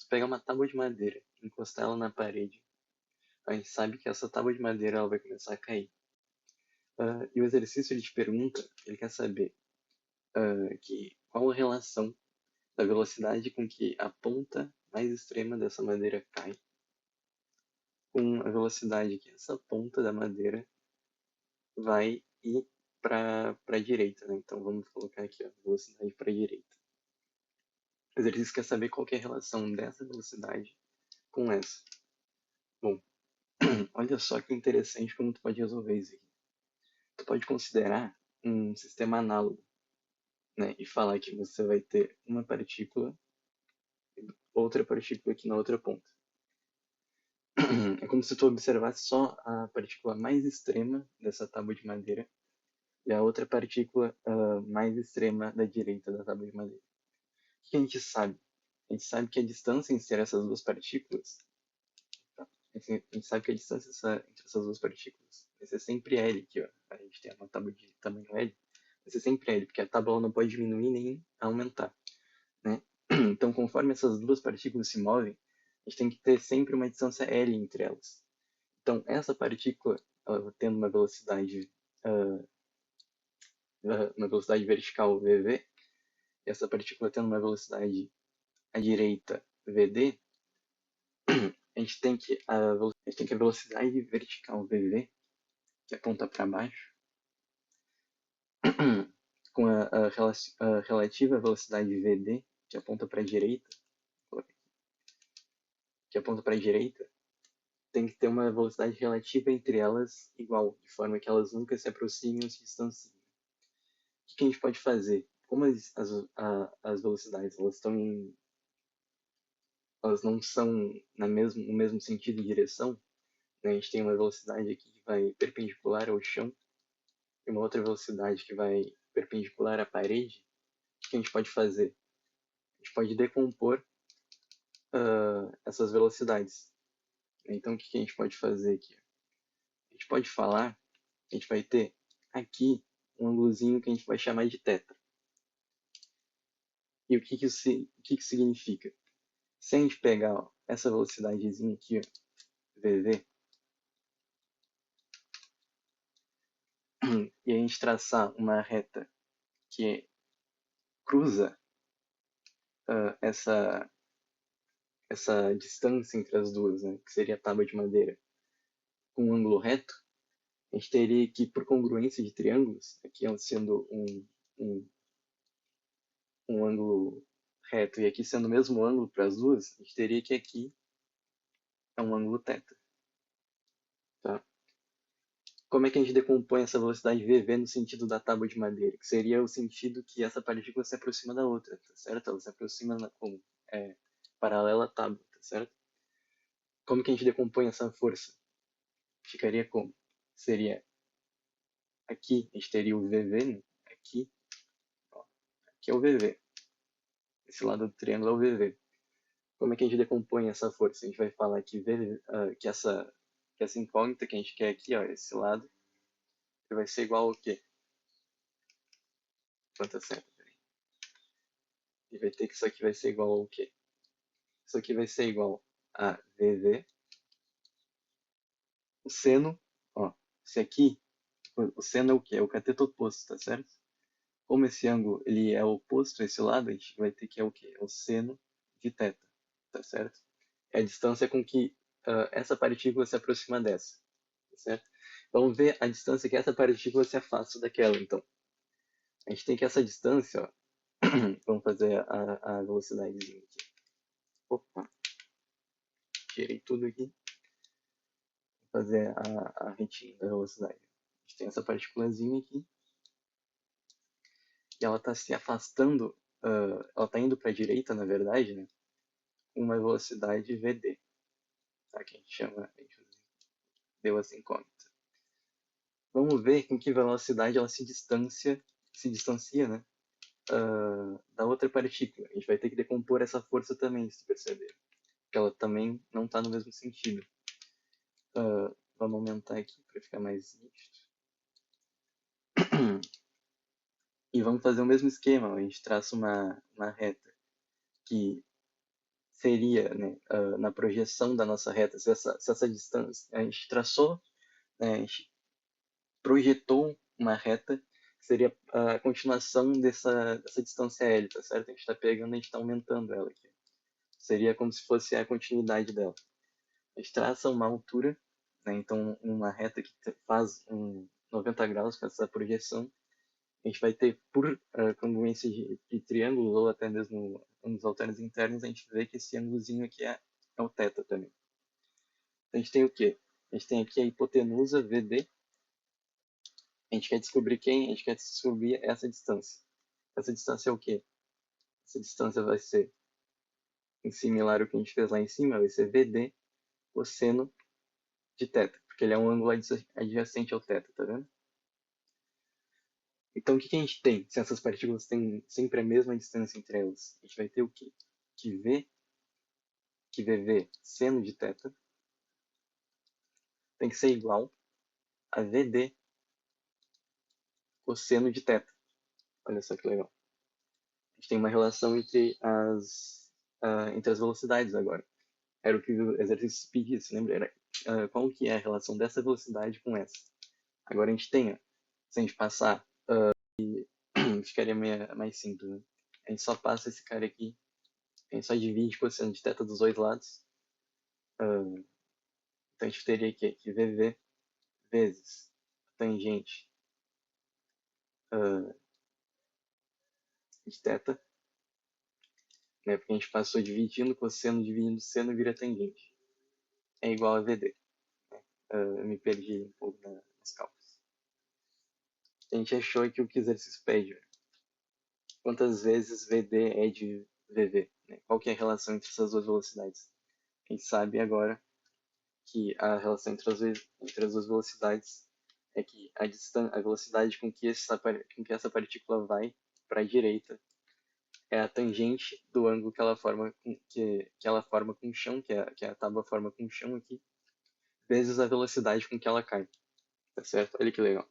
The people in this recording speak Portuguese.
pegar uma tábua de madeira, encostar ela na parede, a gente sabe que essa tábua de madeira ela vai começar a cair. E o exercício ele te pergunta, ele quer saber qual a relação da velocidade com que a ponta mais extrema dessa madeira cai com a velocidade que essa ponta da madeira vai ir para a direita, né? Então vamos colocar aqui, ó, velocidade para a direita. O exercício quer saber qual que é a relação dessa velocidade com essa. Bom, olha só que interessante como tu pode resolver isso aqui. Tu pode considerar um sistema análogo, né? E falar que você vai ter uma partícula e outra partícula aqui na outra ponta. É como se tu observasse só a partícula mais extrema dessa tábua de madeira e a outra partícula mais extrema da direita da tábua de madeira. O que a gente sabe? A gente sabe que a distância entre essas duas partículas, tá? A gente sabe que a distância entre essas duas partículas vai ser sempre L aqui, ó. A gente tem uma tábua de tamanho L, vai ser sempre L, porque a tábua não pode diminuir nem aumentar, né? Então, conforme essas duas partículas se movem, a gente tem que ter sempre uma distância L entre elas. Então, essa partícula, ela tendo uma velocidade vertical VV, e essa partícula tendo uma velocidade à direita VD, a gente tem que a velocidade vertical VV, que aponta para baixo, com a relativa velocidade VD, que aponta para a direita, tem que ter uma velocidade relativa entre elas igual, de forma que elas nunca se aproximem ou se distanciem. O que a gente pode fazer? Como as velocidades elas não são no mesmo sentido e direção, né? A gente tem uma velocidade aqui que vai perpendicular ao chão e uma outra velocidade que vai perpendicular à parede. O que a gente pode fazer? A gente pode decompor essas velocidades. Então, o que a gente pode fazer aqui? A gente pode falar que a gente vai ter aqui um ângulozinho que a gente vai chamar de θ. E o que que significa? Se a gente pegar essa velocidadezinha aqui, ó, VV, e a gente traçar uma reta que cruza essa distância entre as duas, né, que seria a tábua de madeira, com um ângulo reto, a gente teria que, por congruência de triângulos, aqui sendo um ângulo reto e aqui sendo o mesmo ângulo para as duas, a gente teria que aqui é um ângulo θ. Tá? Como é que a gente decompõe essa velocidade VV no sentido da tábua de madeira? Que seria o sentido que essa partícula se aproxima da outra, tá certo? Ela se aproxima como paralela à tábua, tá certo? Como que a gente decompõe essa força? Ficaria como? Seria aqui, a gente teria o VV, né? Aqui, ó, aqui é o VV. Esse lado do triângulo é o VV. Como é que a gente decompõe essa força? A gente vai falar que essa incógnita que a gente quer aqui, ó, esse lado, vai ser igual ao quê? Quanta certa, peraí. E vai ter que isso aqui vai ser igual ao quê? Isso aqui vai ser igual a VV, o seno, ó, esse aqui, o seno é o quê? É o cateto oposto, tá certo? Como esse ângulo ele é oposto a esse lado, a gente vai ter que é o quê? É o seno de θ, tá certo? É a distância com que essa partícula se aproxima dessa, tá certo? Vamos ver a distância que essa partícula se afasta daquela, então. A gente tem que essa distância, ó, vamos fazer a velocidadezinha aqui. Opa, tirei tudo aqui. Vou fazer a retinha da velocidade. A gente tem essa partículazinha aqui. E ela está se afastando, ela está indo para a direita, na verdade, né? Uma velocidade VD, tá? Que a gente deu essa incógnita. Vamos ver com que velocidade ela se distancia, né? Da outra partícula. A gente vai ter que decompor essa força também, se perceber. Porque ela também não está no mesmo sentido. Vamos aumentar aqui para ficar mais nítido. E vamos fazer o mesmo esquema. A gente traça uma reta que seria, né, na projeção da nossa reta, se essa distância, a gente traçou, né, a gente projetou uma reta, que seria a continuação dessa distância L, tá certo? A gente está pegando, a gente está aumentando ela aqui. Seria como se fosse a continuidade dela. A gente traça uma altura, né, então uma reta que faz 90 graus com essa projeção. A gente vai ter, por congruência de triângulos ou até mesmo ângulos alternos internos, a gente vê que esse ângulozinho aqui é o θ também. A gente tem o quê? A gente tem aqui a hipotenusa VD. A gente quer descobrir quem? A gente quer descobrir essa distância. Essa distância é o quê? Essa distância vai ser similar ao que a gente fez lá em cima, vai ser VD cosseno de θ, porque ele é um ângulo adjacente ao θ, tá vendo? Então, o que a gente tem se essas partículas têm sempre a mesma distância entre elas? A gente vai ter o quê? Que VV seno de θ tem que ser igual a VD cosseno de θ. Olha só que legal. A gente tem uma relação entre as velocidades agora. Era o que o exercício pedia, se lembra? Qual que é a relação dessa velocidade com essa? Agora a gente tem, se a gente passar, ficaria mais simples, né? A gente só passa esse cara aqui, a gente só divide cosseno de θ dos dois lados. Então a gente teria aqui que VV vezes a tangente de θ, né? Porque a gente passou dividindo dividindo seno vira tangente. É igual a VD. Eu me perdi um pouco nas cálculos. A gente achou aqui o que o exercício pede. Quantas vezes VD é de VV? Né? Qual que é a relação entre essas duas velocidades? A gente sabe agora que a relação entre as duas velocidades é que a velocidade com que essa partícula vai para a direita é a tangente do ângulo que ela forma com o chão, que a tábua forma com o chão aqui, vezes a velocidade com que ela cai. Tá certo? Olha que legal.